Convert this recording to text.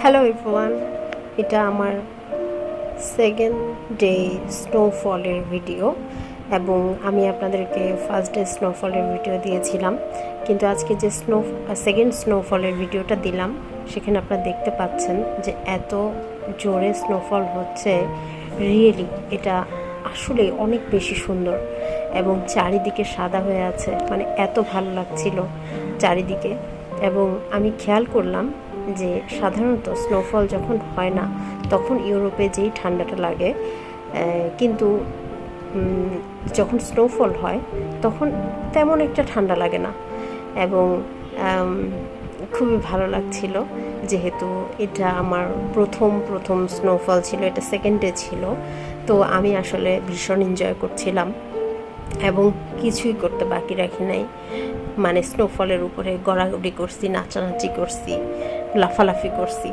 Hello everyone, এটা আমার second day স্নোফলের video এবং আমি আপনাদেরকে ফার্স্ট ডে স্নোফলের ভিডিও দিয়েছিলাম, কিন্তু আজকে যে সেকেন্ড স্নোফলের ভিডিওটা দিলাম সেখানে আপনারা দেখতে পাচ্ছেন যে এত জোরে স্নোফল হচ্ছে। রিয়েলি এটা আসলে অনেক বেশি সুন্দর এবং চারিদিকে সাদা হয়ে আছে, মানে এত ভালো লাগছিল চারিদিকে। এবং আমি খেয়াল করলাম যে সাধারণত স্নোফল যখন হয় না তখন ইউরোপে যেই ঠান্ডাটা লাগে, কিন্তু যখন স্নোফল হয় তখন তেমন একটা ঠান্ডা লাগে না এবং খুবই ভালো লাগছিল। যেহেতু এটা আমার প্রথম স্নোফল ছিল, এটা সেকেন্ড ডে ছিল, তো আমি আসলে ভীষণ এনজয় করছিলাম এবং কিছুই করতে বাকি রাখি নাই। মানে স্নোফলের উপরে গড়াগড়ি করছি, নাচানাচি করছি, লাফালাফি করছি।